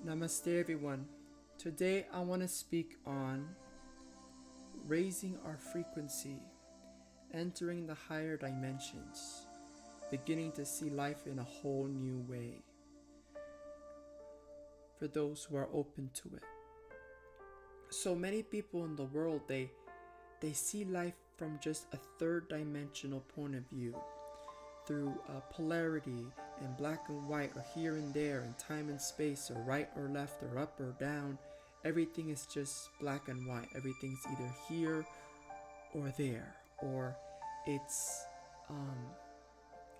Namaste, everyone. Today I want to speak on raising our frequency, entering the higher dimensions, beginning to see life in a whole new way for those who are open to it. So many people in the world, they see life from just a third dimensional point of view, through polarity and black and white, or here and there, and time and space, or right or left, or up or down. Everything is just black and white. Everything's either here or there, or it's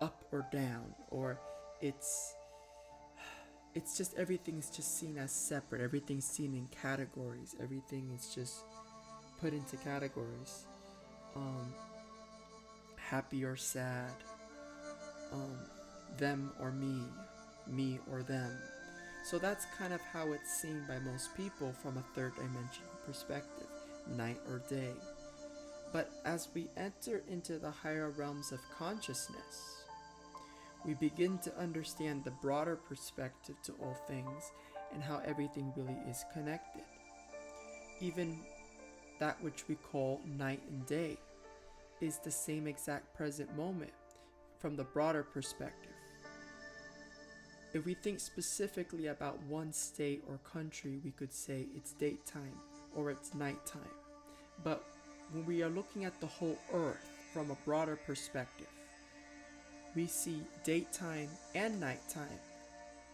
up or down, or it's just everything's just seen as separate. Everything's seen in categories. Everything is just put into categories. Happy or sad, them or me or them. So that's kind of how it's seen by most people from a third dimensional perspective, night or day. But as we enter into the higher realms of consciousness, we begin to understand the broader perspective to all things and how everything really is connected. Even that which we call night and day is the same exact present moment from the broader perspective. If we think specifically about one state or country, we could say it's daytime or it's nighttime. But when we are looking at the whole earth from a broader perspective, we see daytime and nighttime,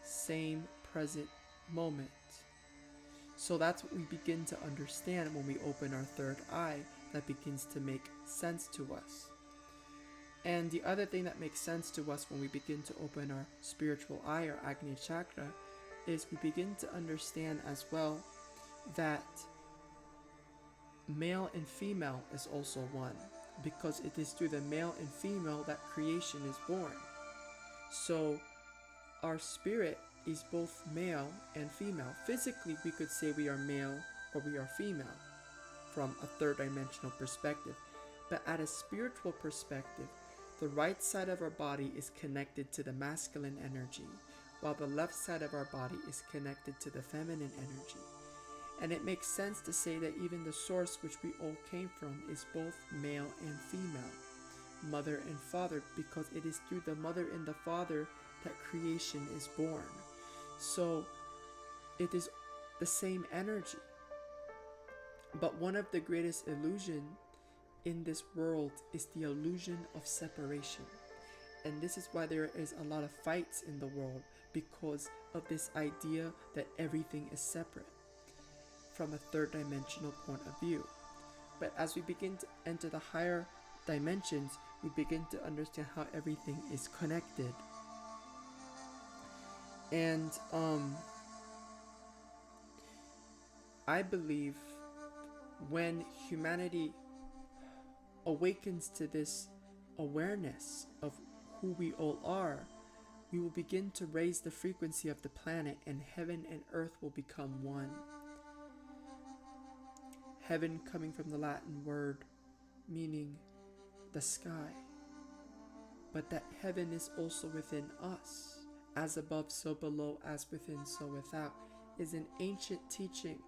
same present moment. So that's what we begin to understand when we open our third eye. That begins to make sense to us. And the other thing that makes sense to us when we begin to open our spiritual eye, or Agni Chakra, is we begin to understand as well that male and female is also one, because it is through the male and female that creation is born. So our spirit is both male and female. Physically, we could say we are male or we are female from a third dimensional perspective. But at a spiritual perspective, the right side of our body is connected to the masculine energy, while the left side of our body is connected to the feminine energy. And it makes sense to say that even the source which we all came from is both male and female, mother and father, because it is through the mother and the father that creation is born. So it is the same energy. But one of the greatest illusions in this world is the illusion of separation. And this is why there is a lot of fights in the world, because of this idea that everything is separate from a third dimensional point of view. But as we begin to enter the higher dimensions, we begin to understand how everything is connected. And I believe when humanity awakens to this awareness of who we all are, we will begin to raise the frequency of the planet, and heaven and earth will become one. Heaven coming from the Latin word meaning the sky. But that heaven is also within us. As above, so below, as within, so without, is an ancient teaching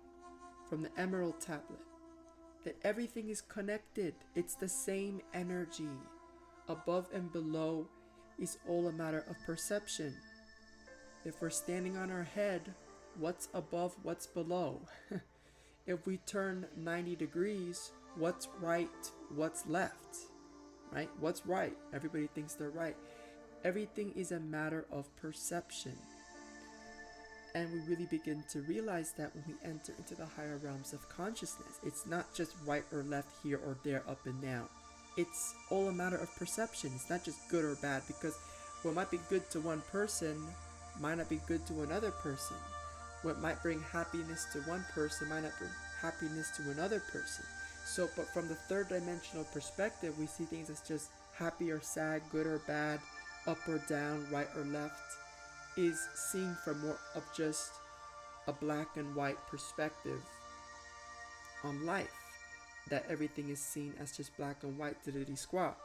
from the Emerald Tablet, that everything is connected. It's the same energy. Above and below is all a matter of perception. If we're standing on our head, what's above, what's below? If we turn 90 degrees, what's right, what's left? Right? What's right? Everybody thinks they're right. Everything is a matter of perception. And we really begin to realize that when we enter into the higher realms of consciousness. It's not just right or left, here or there, up and down. It's all a matter of perception. It's not just good or bad, because what might be good to one person might not be good to another person. What might bring happiness to one person might not bring happiness to another person. So, but from the third dimensional perspective, we see things as just happy or sad, good or bad, up or down, right or left, is seen from more of just a black and white perspective on life. That everything is seen as just black and white, diddly squat.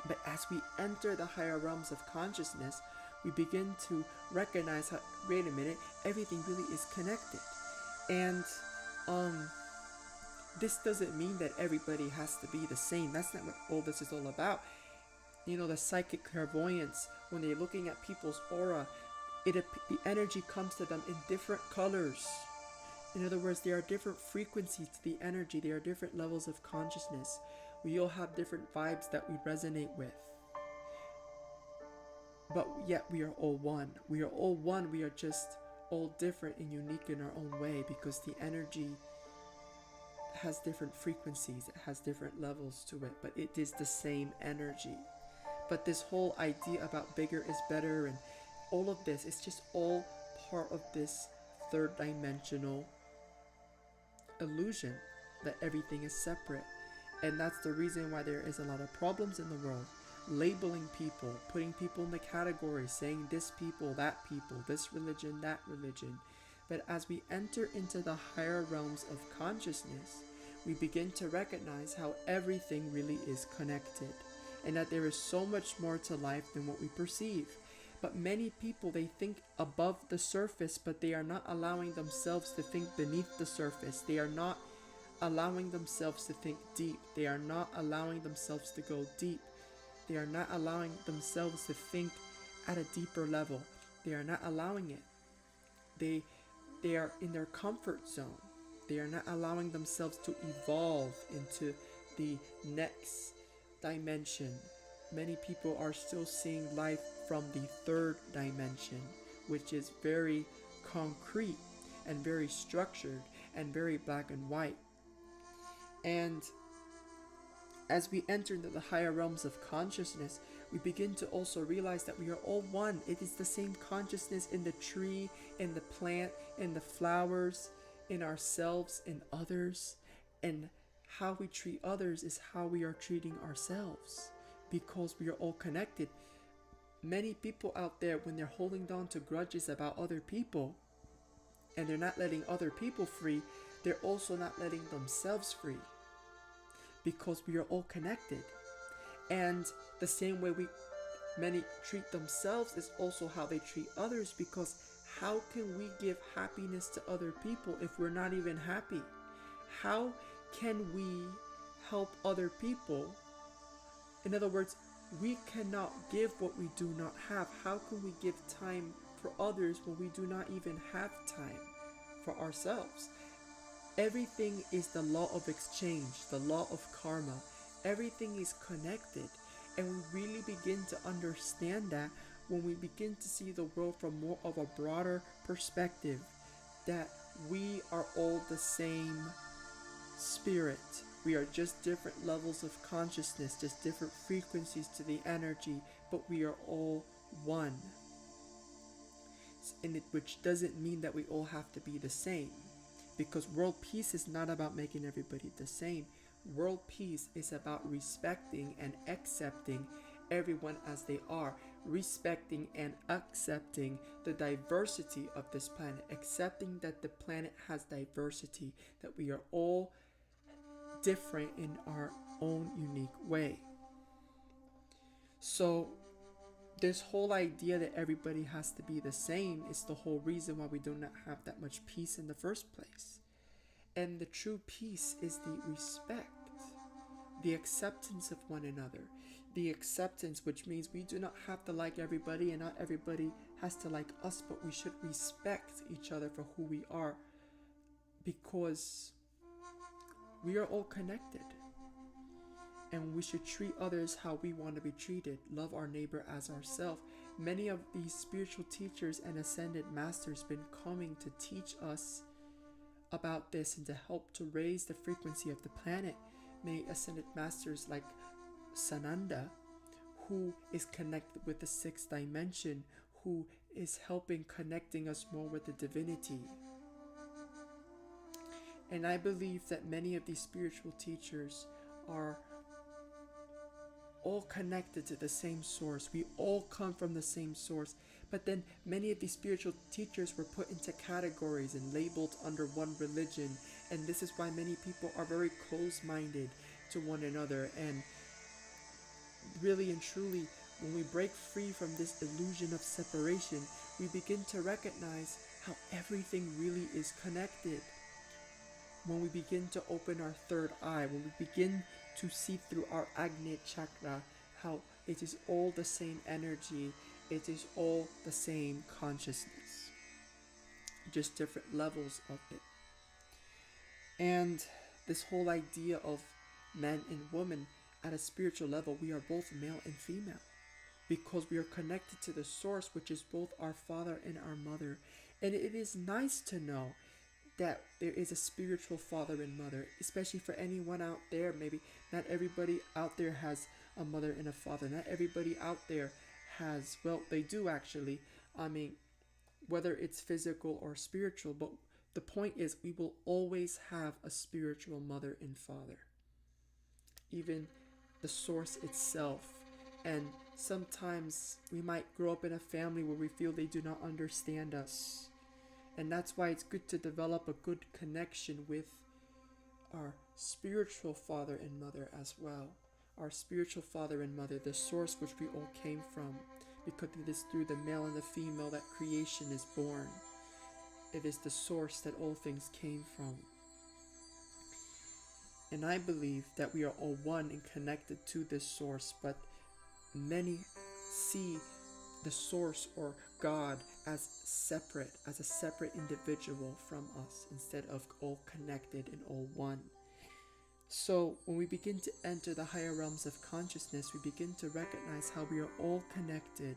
But as we enter the higher realms of consciousness, we begin to recognize how, wait a minute, everything really is connected. And this doesn't mean that everybody has to be the same. That's not what all this is all about. You know, the psychic clairvoyance, when they're looking at people's aura, the energy comes to them in different colors. In other words, there are different frequencies to the energy. There are different levels of consciousness. We all have different vibes that we resonate with. But yet we are all one. We are all one. We are just all different and unique in our own way, because the energy has different frequencies. It has different levels to it, but it is the same energy. But this whole idea about bigger is better and all of this, it's just all part of this third dimensional illusion that everything is separate. And that's the reason why there is a lot of problems in the world. Labeling people, putting people in the category, saying this people, that people, this religion, that religion. But as we enter into the higher realms of consciousness, we begin to recognize how everything really is connected, and that there is so much more to life than what we perceive. But many people, they think above the surface, but they are not allowing themselves to think beneath the surface. They are not allowing themselves to think deep. They are not allowing themselves to go deep. They are not allowing themselves to think at a deeper level. They are not allowing it. They are in their comfort zone. They are not allowing themselves to evolve into the next dimension. Many people are still seeing life from the third dimension, which is very concrete and very structured and very black and white. And as we enter into the higher realms of consciousness, we begin to also realize that we are all one. It is the same consciousness in the tree, in the plant, in the flowers, in ourselves, in others. And how we treat others is how we are treating ourselves, because we are all connected. Many people out there, when they're holding on to grudges about other people and they're not letting other people free, they're also not letting themselves free, because we are all connected. And the same way many treat themselves is also how they treat others, because how can we give happiness to other people if we're not even happy? How can we help other people? In other words, we cannot give what we do not have. How can we give time for others when we do not even have time for ourselves? Everything is the law of exchange, the law of karma. Everything is connected. And we really begin to understand that when we begin to see the world from more of a broader perspective, that we are all the same spirit. We are just different levels of consciousness, just different frequencies to the energy, but we are all one. Which doesn't mean that we all have to be the same, because world peace is not about making everybody the same. World peace is about respecting and accepting everyone as they are, respecting and accepting the diversity of this planet, accepting that the planet has diversity, that we are all different in our own unique way. So this whole idea that everybody has to be the same is the whole reason why we do not have that much peace in the first place. And the true peace is the respect, the acceptance of one another, the acceptance, which means we do not have to like everybody and not everybody has to like us, but we should respect each other for who we are, because we are all connected. And we should treat others how we want to be treated, love our neighbor as ourselves. Many of these spiritual teachers and ascended masters been coming to teach us about this and to help to raise the frequency of the planet. Many ascended masters like Sananda, who is connected with the sixth dimension, who is helping connecting us more with the divinity. And I believe that many of these spiritual teachers are all connected to the same source. We all come from the same source. But then many of these spiritual teachers were put into categories and labeled under one religion. And this is why many people are very close-minded to one another. And really and truly, when we break free from this illusion of separation, we begin to recognize how everything really is connected. When we begin to open our third eye, when we begin to see through our Agni chakra, how it is all the same energy, it is all the same consciousness, just different levels of it. And this whole idea of man and woman, at a spiritual level, we are both male and female because we are connected to the source, which is both our father and our mother. And it is nice to know that there is a spiritual father and mother, especially for anyone out there. Maybe not everybody out there has a mother and a father. Not everybody out there has, well, they do actually. I mean, whether it's physical or spiritual, but the point is we will always have a spiritual mother and father, even the source itself. And sometimes we might grow up in a family where we feel they do not understand us. And that's why it's good to develop a good connection with our spiritual father and mother as well. Our spiritual father and mother, the source which we all came from, because it is through the male and the female that creation is born. It is the source that all things came from. And I believe that we are all one and connected to this source, but many see the source or God as separate, as a separate individual from us, instead of all connected and all one. So when we begin to enter the higher realms of consciousness, we begin to recognize how we are all connected,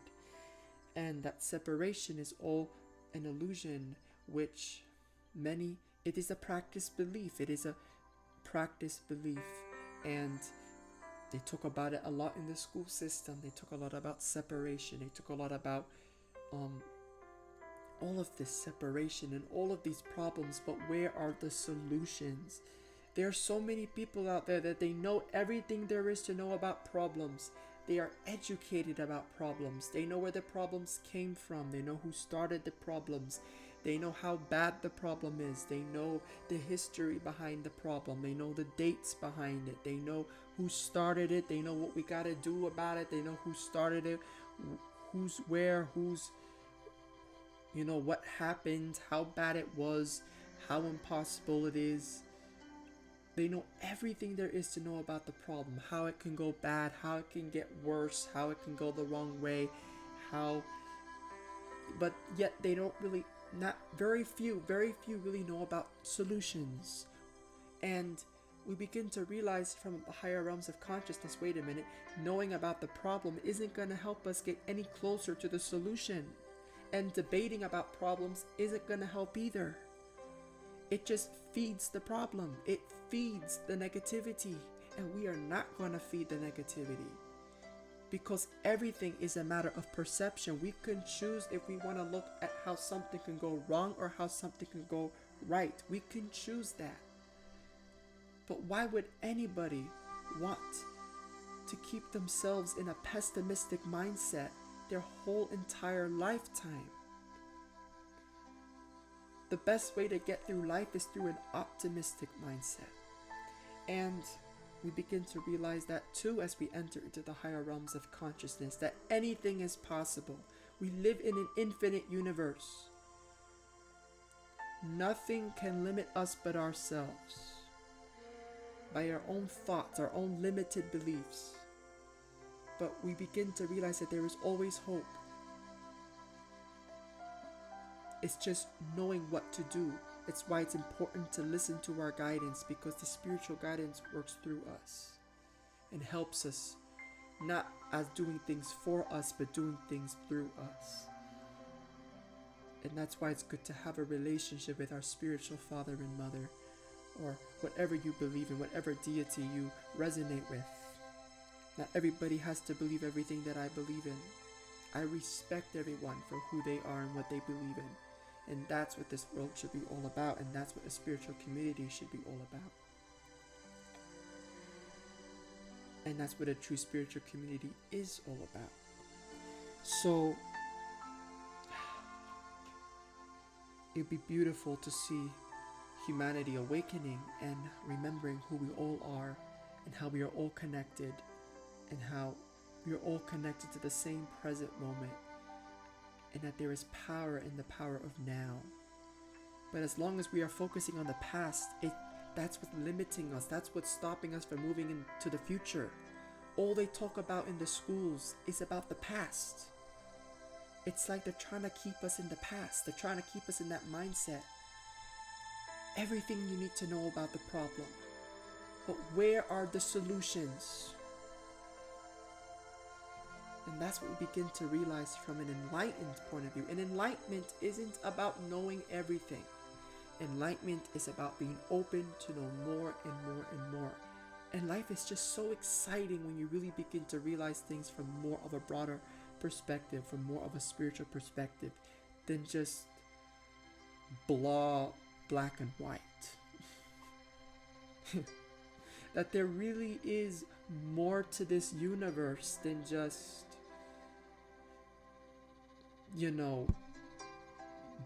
and that separation is all an illusion, which it is a practice belief. It is a practice belief, and they talk about it a lot in the school system. They talk a lot about separation. They talk a lot about all of this separation and all of these problems, but where are the solutions? There are so many people out there that they know everything there is to know about problems. They are educated about problems. They know where the problems came from. They know who started the problems. They know how bad the problem is. They know the history behind the problem. They know the dates behind it. They know who started it. They know what we got to do about it. They know who started it, who's where, who's, what happened, how bad it was, how impossible it is. They know everything there is to know about the problem, how it can go bad, how it can get worse, how it can go the wrong way, but yet they don't really, very few really know about solutions. And we begin to realize from the higher realms of consciousness, wait a minute, knowing about the problem isn't going to help us get any closer to the solution. And debating about problems isn't going to help either. It just feeds the problem. It feeds the negativity. And we are not going to feed the negativity. Because everything is a matter of perception. We can choose if we want to look at how something can go wrong or how something can go right. We can choose that. But why would anybody want to keep themselves in a pessimistic mindset their whole entire lifetime? The best way to get through life is through an optimistic mindset. And we begin to realize that too as we enter into the higher realms of consciousness, that anything is possible. We live in an infinite universe. Nothing can limit us but ourselves. By our own thoughts, our own limited beliefs. But we begin to realize that there is always hope. It's just knowing what to do. It's why it's important to listen to our guidance, because the spiritual guidance works through us and helps us, not as doing things for us, but doing things through us. And that's why it's good to have a relationship with our spiritual father and mother, or whatever you believe in, whatever deity you resonate with. Not everybody has to believe everything that I believe in. I respect everyone for who they are and what they believe in. And that's what this world should be all about, and that's what a spiritual community should be all about. And that's what a true spiritual community is all about. So it'd be beautiful to see humanity awakening and remembering who we all are and how we are all connected and how we are all connected to the same present moment, and that there is power in the power of now. But as long as we are focusing on the past, that's what's limiting us. That's what's stopping us from moving into the future. All they talk about in the schools is about the past. It's like they're trying to keep us in the past. They're trying to keep us in that mindset. Everything you need to know about the problem. But where are the solutions? And that's what we begin to realize from an enlightened point of view. And enlightenment isn't about knowing everything. Enlightenment is about being open to know more and more and more. And life is just so exciting when you really begin to realize things from more of a broader perspective, from more of a spiritual perspective, than just blah, black and white. That there really is more to this universe than just,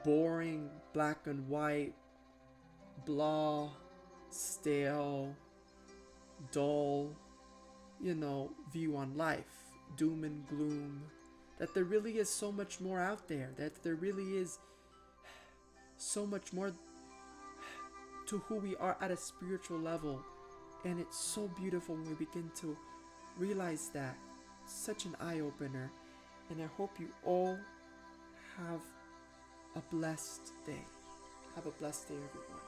boring, black and white, blah, stale, dull, view on life, doom and gloom. That there really is so much more out there. That there really is so much more to who we are at a spiritual level. And it's so beautiful when we begin to realize that. Such an eye-opener. And I hope you all have a blessed day. Have a blessed day, everyone.